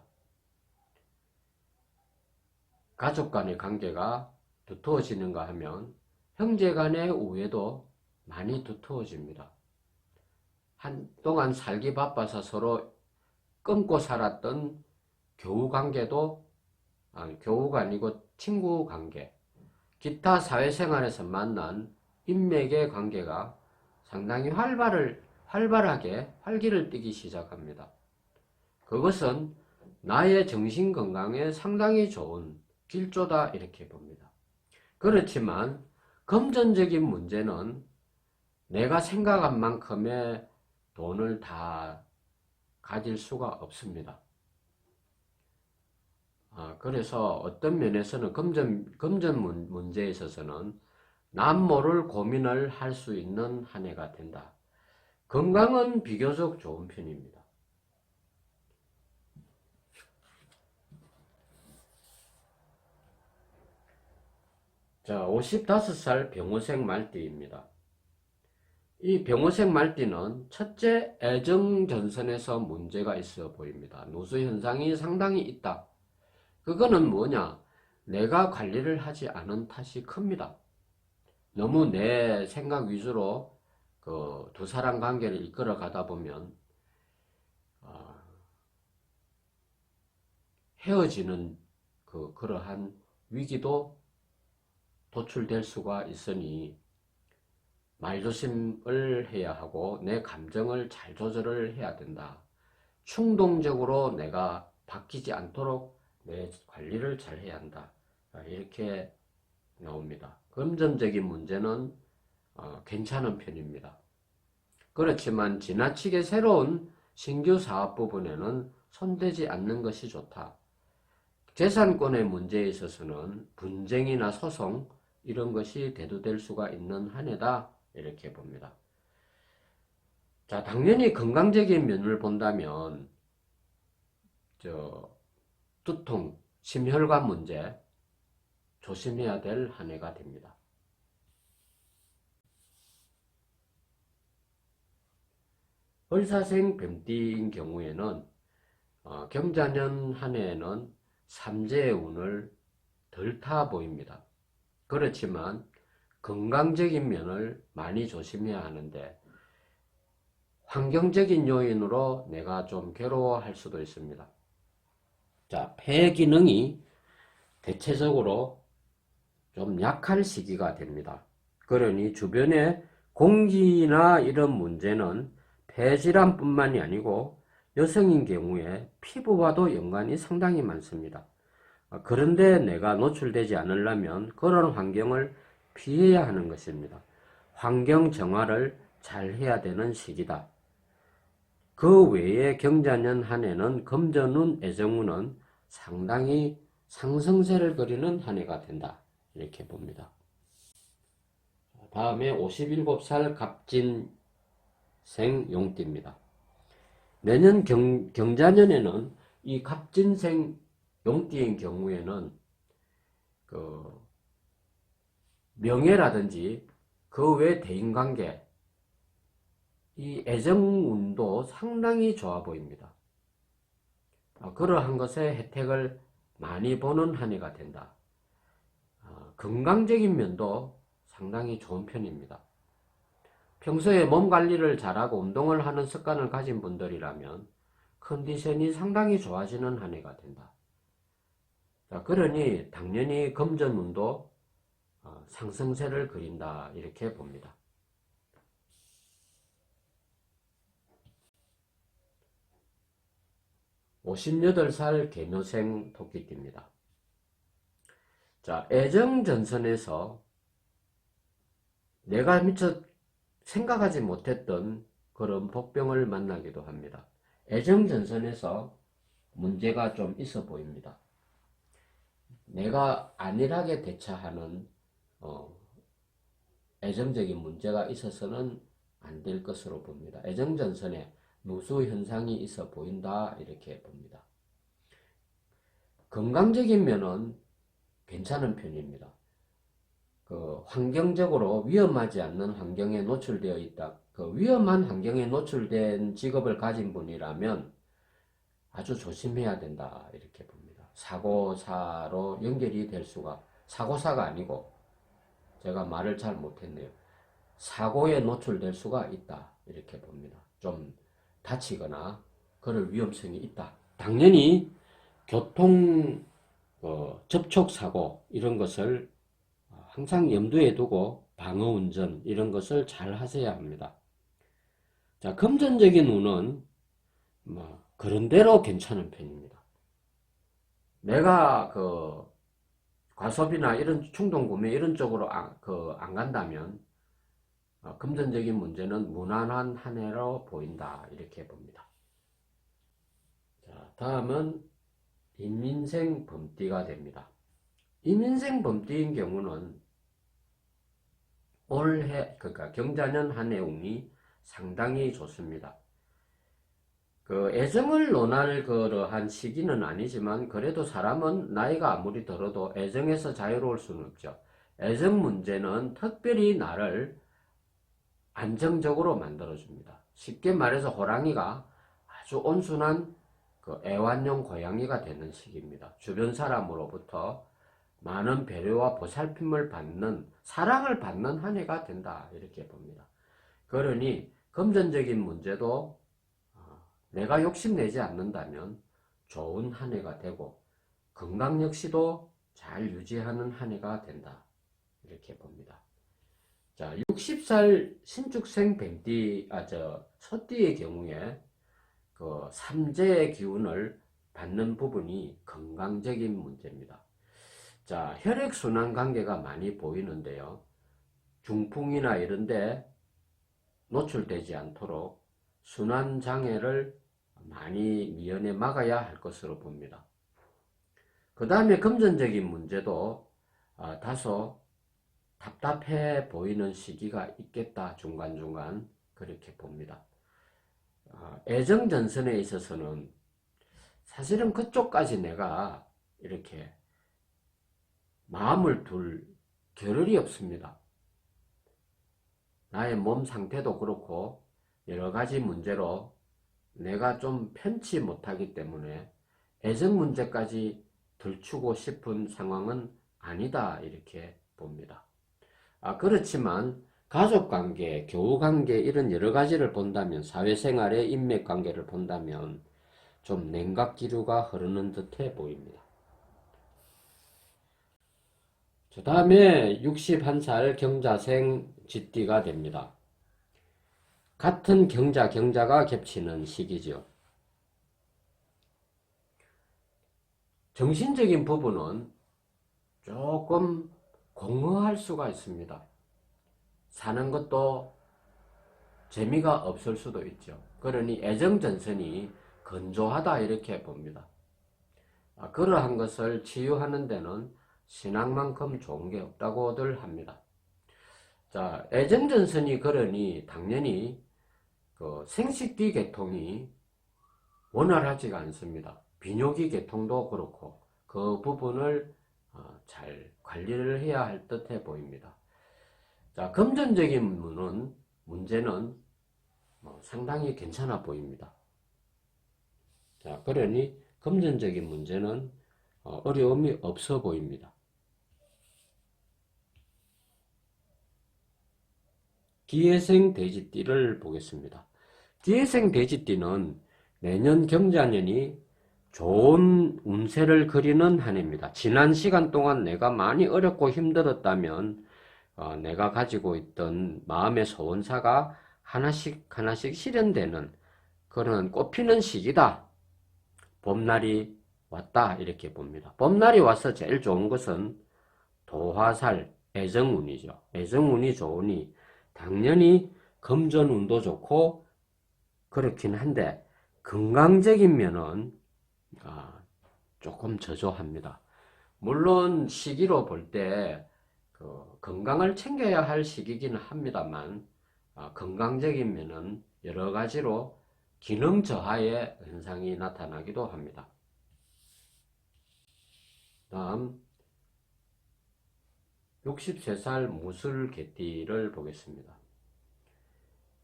가족 간의 관계가 두터워지는가 하면 형제 간의 우애도 많이 두터워집니다. 한동안 살기 바빠서 서로 끊고 살았던 교우 관계도, 교우가 아니고 친구 관계, 기타 사회생활에서 만난 인맥의 관계가 상당히 활발하게 활기를 띠기 시작합니다. 그것은 나의 정신건강에 상당히 좋은 길조다 이렇게 봅니다. 그렇지만 금전적인 문제는 내가 생각한 만큼의 돈을 다 가질 수가 없습니다. 그래서 어떤 면에서는 금전 문제에 있어서는 남 모를 고민을 할 수 있는 한 해가 된다. 건강은 비교적 좋은 편입니다. 자, 55살 병호생 말띠입니다. 이 병호생 말띠는 첫째 애정전선에서 문제가 있어 보입니다. 누수 현상이 상당히 있다. 그거는 뭐냐? 내가 관리를 하지 않은 탓이 큽니다. 너무 내 생각 위주로 그 두 사람 관계를 이끌어 가다 보면 헤어지는 그러한 위기도 도출될 수가 있으니 말조심을 해야 하고 내 감정을 잘 조절을 해야 된다. 충동적으로 내가 바뀌지 않도록 내 관리를 잘 해야 한다. 이렇게 나옵니다. 금전적인 문제는 괜찮은 편입니다. 그렇지만 지나치게 새로운 신규 사업 부분에는 손대지 않는 것이 좋다. 재산권의 문제에 있어서는 분쟁이나 소송 이런 것이 대두될 수가 있는 한 해다 이렇게 봅니다. 자, 당연히 건강적인 면을 본다면 두통, 심혈관 문제 조심해야 될 한 해가 됩니다. 을사생 뱀띠인 경우에는 경자년 한 해에는 삼재의 운을 덜 타 보입니다. 그렇지만 건강적인 면을 많이 조심해야 하는데 환경적인 요인으로 내가 좀 괴로워할 수도 있습니다. 자, 폐 기능이 대체적으로 좀 약할 시기가 됩니다. 그러니 주변에 공기나 이런 문제는 폐질환뿐만이 아니고 여성인 경우에 피부와도 연관이 상당히 많습니다. 그런데 내가 노출되지 않으려면 그런 환경을 피해야 하는 것입니다. 환경 정화를 잘 해야 되는 시기다. 그 외에 경자년 한 해는 금전운, 애정운은 상당히 상승세를 그리는 한 해가 된다. 이렇게 봅니다. 다음에 57살 갑진생 용띠입니다. 내년 경자년에는 이 갑진생 용띠인 경우에는 명예라든지 그 외 대인관계, 이 애정운도 상당히 좋아 보입니다. 그러한 것에 혜택을 많이 보는 한 해가 된다. 건강적인 면도 상당히 좋은 편입니다. 평소에 몸 관리를 잘하고 운동을 하는 습관을 가진 분들이라면 컨디션이 상당히 좋아지는 한 해가 된다. 자, 그러니 당연히 금전운도 상승세를 그린다 이렇게 봅니다. 58살 계묘생 토끼띠입니다. 자, 애정전선에서 내가 미처 생각하지 못했던 그런 복병을 만나기도 합니다. 애정전선에서 문제가 좀 있어 보입니다. 내가 안일하게 대처하는 애정적인 문제가 있어서는 안 될 것으로 봅니다. 애정전선에 누수 현상이 있어 보인다 이렇게 봅니다. 건강적인 면은 괜찮은 편입니다. 환경적으로 위험하지 않는 환경에 노출되어 있다. 위험한 환경에 노출된 직업을 가진 분이라면 아주 조심해야 된다 이렇게 봅니다. 사고사로 연결이 될 수가, 사고사가 아니고 제가 말을 잘 못했네요. 사고에 노출될 수가 있다 이렇게 봅니다. 좀 다치거나 그럴 위험성이 있다. 당연히 교통 접촉사고 이런 것을 항상 염두에 두고 방어운전 이런 것을 잘 하셔야 합니다. 자, 금전적인 운은 그런대로 괜찮은 편입니다. 내가 과소비나 이런 충동구매 이런 쪽으로 안 간다면 금전적인 문제는 무난한 한 해로 보인다 이렇게 봅니다. 자, 다음은 임민생 범띠가 됩니다. 임민생 범띠인 경우는 올해 그러니까 경자년 한 해 운이 상당히 좋습니다. 애정을 논할 그러한 시기는 아니지만 그래도 사람은 나이가 아무리 들어도 애정에서 자유로울 수는 없죠. 애정 문제는 특별히 나를 안정적으로 만들어줍니다. 쉽게 말해서 호랑이가 아주 온순한 애완용 고양이가 되는 시기입니다. 주변 사람으로부터 많은 배려와 보살핌을 받는, 사랑을 받는 한 해가 된다 이렇게 봅니다. 그러니 금전적인 문제도 내가 욕심내지 않는다면 좋은 한 해가 되고 건강 역시도 잘 유지하는 한 해가 된다 이렇게 봅니다. 자, 60살 신축생 소띠의 경우에 삼재의 기운을 받는 부분이 건강적인 문제입니다. 자, 혈액순환 관계가 많이 보이는데요. 중풍이나 이런데 노출되지 않도록 순환장애를 많이 미연에 막아야 할 것으로 봅니다. 그 다음에 금전적인 문제도 다소 답답해 보이는 시기가 있겠다 중간중간 그렇게 봅니다. 애정전선에 있어서는 사실은 그쪽까지 내가 이렇게 마음을 둘 겨를이 없습니다. 나의 몸 상태도 그렇고 여러 가지 문제로 내가 좀 편치 못하기 때문에 애정 문제까지 들추고 싶은 상황은 아니다 이렇게 봅니다. 그렇지만 가족관계, 교우관계 이런 여러 가지를 본다면 사회생활의 인맥관계를 본다면 좀 냉각기류가 흐르는 듯해 보입니다. 그 다음에 61살 경자생 쥐띠가 됩니다. 같은 경자가 겹치는 시기죠. 정신적인 부분은 조금 공허할 수가 있습니다. 사는 것도 재미가 없을 수도 있죠. 그러니 애정전선이 건조하다 이렇게 봅니다. 그러한 것을 치유하는 데는 신앙만큼 좋은 게 없다고들 합니다. 자, 애정전선이 그러니 당연히 생식기 계통이 원활하지가 않습니다. 비뇨기 계통도 그렇고 그 부분을 잘 관리를 해야 할 듯해 보입니다. 자, 금전적인 문제는 상당히 괜찮아 보입니다. 자, 그러니 금전적인 문제는 어려움이 없어 보입니다. 기해생 돼지띠를 보겠습니다. 기해생 돼지띠는 내년 경자년이 좋은 운세를 그리는 한 해입니다. 지난 시간 동안 내가 많이 어렵고 힘들었다면 내가 가지고 있던 마음의 소원사가 하나씩 실현되는 그런 꽃피는 시기다. 봄날이 왔다 이렇게 봅니다. 봄날이 와서 제일 좋은 것은 도화살, 애정운이죠. 애정운이 좋으니 당연히 금전운도 좋고 그렇긴 한데 건강적인 면은 조금 저조합니다. 물론 시기로 볼 때 건강을 챙겨야 할 시기이긴 합니다만 건강적인 면은 여러 가지로 기능 저하의 현상이 나타나기도 합니다. 다음 63살 무술개띠를 보겠습니다.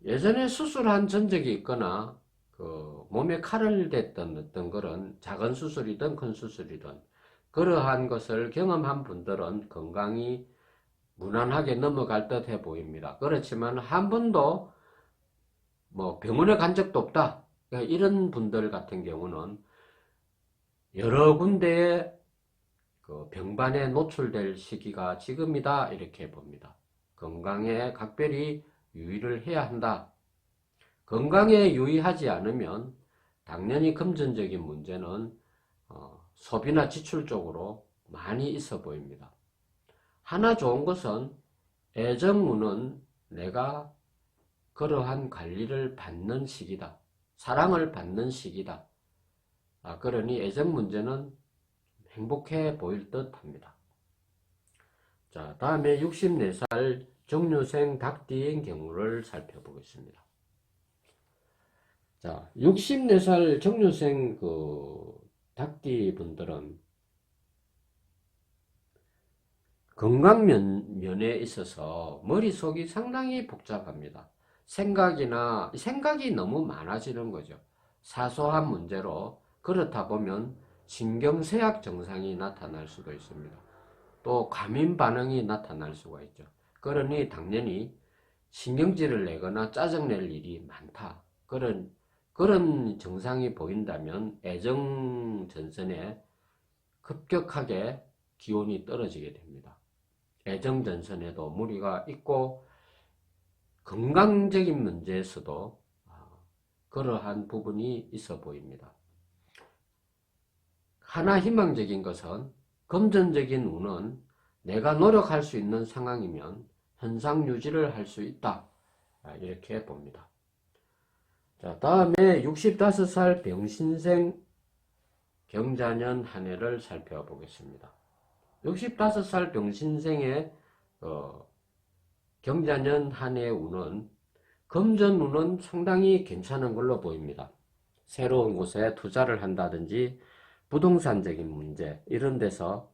예전에 수술한 전적이 있거나 몸에 칼을 댔던 어떤 그런 작은 수술이든 큰 수술이든 그러한 것을 경험한 분들은 건강이 무난하게 넘어갈 듯해 보입니다. 그렇지만 한 번도 병원에 간 적도 없다. 이런 분들 같은 경우는 여러 군데에 병반에 노출될 시기가 지금이다 이렇게 봅니다. 건강에 각별히 유의를 해야 한다. 건강에 유의하지 않으면 당연히 금전적인 문제는 소비나 지출 쪽으로 많이 있어 보입니다. 하나 좋은 것은 애정운은 내가 그러한 관리를 받는 시기다. 사랑을 받는 시기다. 그러니 애정 문제는 행복해 보일 듯 합니다. 자, 다음에 64살 정류생 닭띠인 경우를 살펴보겠습니다. 자, 64살 정류생 닭띠 분들은 건강 면에 있어서 머릿속이 상당히 복잡합니다. 생각이 너무 많아지는 거죠. 사소한 문제로 그렇다 보면 신경쇠약 증상이 나타날 수도 있습니다. 또 과민 반응이 나타날 수가 있죠. 그러니 당연히 신경질을 내거나 짜증낼 일이 많다. 그런 증상이 보인다면 애정 전선에 급격하게 기온이 떨어지게 됩니다. 애정 전선에도 무리가 있고 건강적인 문제에서도 그러한 부분이 있어 보입니다. 하나 희망적인 것은 금전적인 운은 내가 노력할 수 있는 상황이면 현상 유지를 할 수 있다. 이렇게 봅니다. 자, 다음에 65살 병신생 경자년 한 해를 살펴보겠습니다. 65살 병신생의 경자년 한 해 운은 금전운은 상당히 괜찮은 걸로 보입니다. 새로운 곳에 투자를 한다든지 부동산적인 문제 이런 데서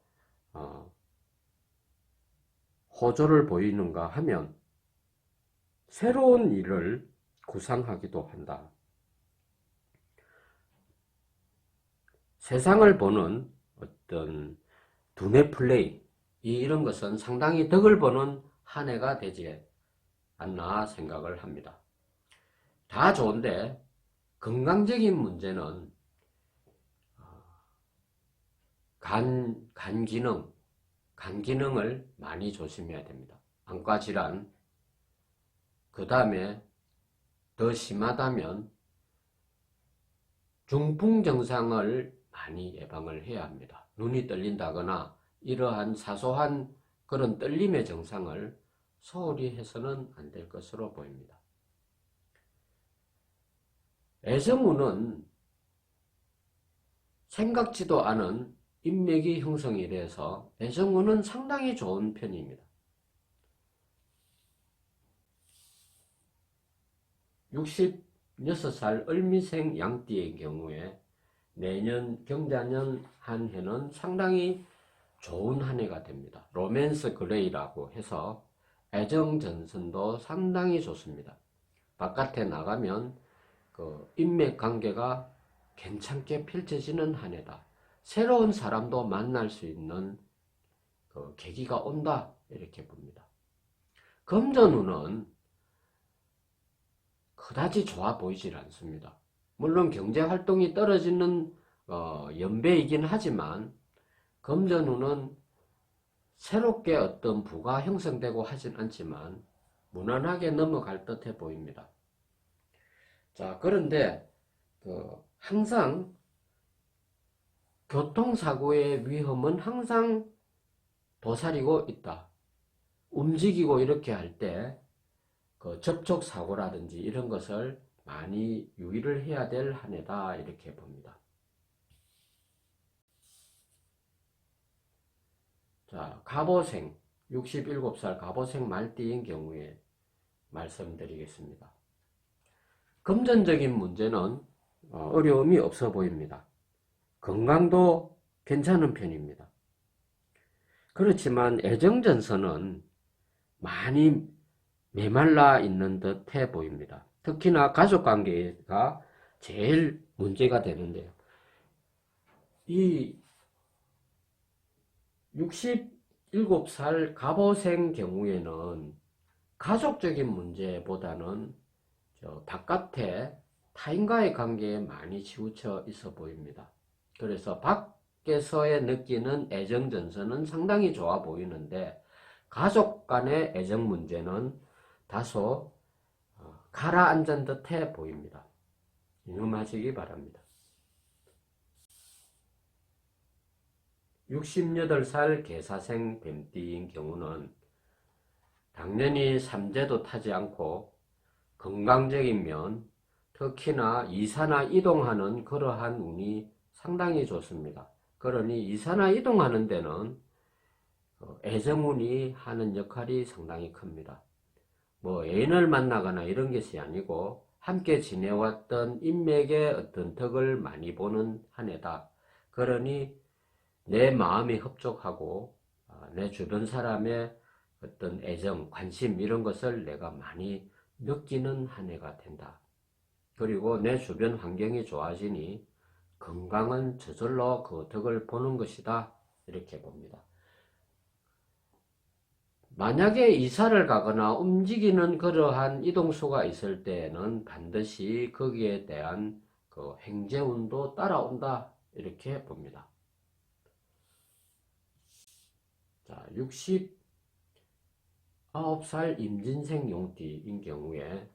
호조를 보이는가 하면 새로운 일을 구상하기도 한다. 세상을 보는 어떤 두뇌 플레이 이런 것은 상당히 덕을 보는 한 해가 되지 않나 생각을 합니다. 다 좋은데 건강적인 문제는 간 기능을 많이 조심해야 됩니다. 안과 질환, 그 다음에 더 심하다면 중풍 증상을 많이 예방을 해야 합니다. 눈이 떨린다거나 이러한 사소한 그런 떨림의 증상을 소홀히 해서는 안 될 것으로 보입니다. 애정운은 생각지도 않은 인맥이 형성이 돼서 애정운은 상당히 좋은 편입니다. 66살 을미생 양띠의 경우에 내년 경자년 한 해는 상당히 좋은 한 해가 됩니다. 로맨스 그레이라고 해서 애정 전선도 상당히 좋습니다. 바깥에 나가면 인맥 관계가 괜찮게 펼쳐지는 한 해다. 새로운 사람도 만날 수 있는 계기가 온다 이렇게 봅니다. 금전운은 그다지 좋아 보이질 않습니다. 물론 경제활동이 떨어지는 연배이긴 하지만 금전운은 새롭게 어떤 부가 형성되고 하진 않지만 무난하게 넘어갈 듯해 보입니다. 자, 그런데 항상 교통사고의 위험은 항상 도사리고 있다. 움직이고 이렇게 할 때 그 접촉사고라든지 이런 것을 많이 유의를 해야 될 한 해다 이렇게 봅니다. 자, 갑오생 67살 갑오생 말띠인 경우에 말씀드리겠습니다. 금전적인 문제는 어려움이 없어 보입니다. 건강도 괜찮은 편입니다. 그렇지만 애정전선은 많이 메말라 있는 듯해 보입니다. 특히나 가족관계가 제일 문제가 되는데요. 이 67살 갑오생 경우에는 가족적인 문제보다는 바깥에 타인과의 관계에 많이 치우쳐 있어 보입니다. 그래서 밖에서의 느끼는 애정전선은 상당히 좋아 보이는데 가족 간의 애정 문제는 다소 가라앉은 듯해 보입니다. 유념하시기 바랍니다. 68살 계사생 뱀띠인 경우는 당연히 삼재도 타지 않고 건강적인 면, 특히나 이사나 이동하는 그러한 운이 상당히 좋습니다. 그러니 이사나 이동하는 데는 애정운이 하는 역할이 상당히 큽니다. 뭐 애인을 만나거나 이런 것이 아니고 함께 지내왔던 인맥의 어떤 덕을 많이 보는 한 해다. 그러니 내 마음이 흡족하고 내 주변 사람의 어떤 애정, 관심 이런 것을 내가 많이 느끼는 한 해가 된다. 그리고 내 주변 환경이 좋아지니 건강은 저절로 그 덕을 보는 것이다. 이렇게 봅니다. 만약에 이사를 가거나 움직이는 그러한 이동수가 있을 때에는 반드시 거기에 대한 그 행재운도 따라온다. 이렇게 봅니다. 자, 69살 임진생 용띠인 경우에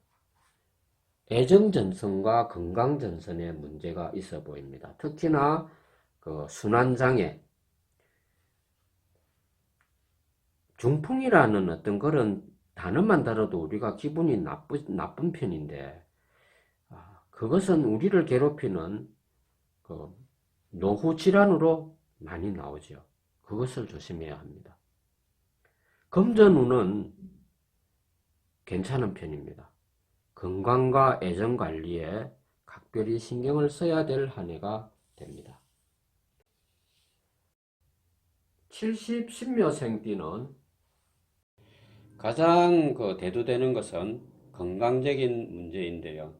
애정전선과 건강전선에 문제가 있어 보입니다. 특히나 그 순환장애, 중풍이라는 어떤 그런 단어만 들어도 우리가 기분이 나쁜 편인데, 그것은 우리를 괴롭히는 그 노후 질환으로 많이 나오죠. 그것을 조심해야 합니다. 금전운은 괜찮은 편입니다. 건강과 애정 관리에 각별히 신경을 써야 될 한 해가 됩니다. 70 신묘생띠는 가장 대두되는 것은 건강적인 문제인데요.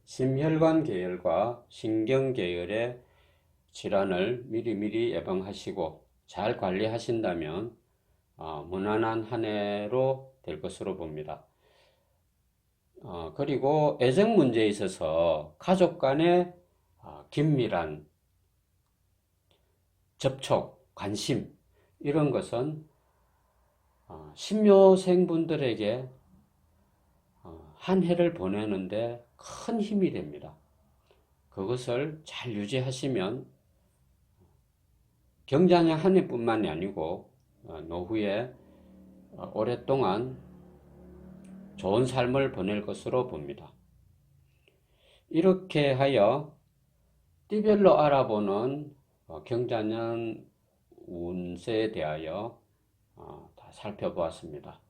심혈관 계열과 신경 계열의 질환을 미리미리 예방하시고 잘 관리하신다면 무난한 한 해로 될 것으로 봅니다. 그리고 애정 문제에 있어서 가족 간의 긴밀한 접촉, 관심 이런 것은 신묘생분들에게 한 해를 보내는데 큰 힘이 됩니다. 그것을 잘 유지하시면 경자년 한 해뿐만이 아니고 노후에 오랫동안 좋은 삶을 보낼 것으로 봅니다. 이렇게 하여 띠별로 알아보는 경자년 운세에 대하여 다 살펴보았습니다.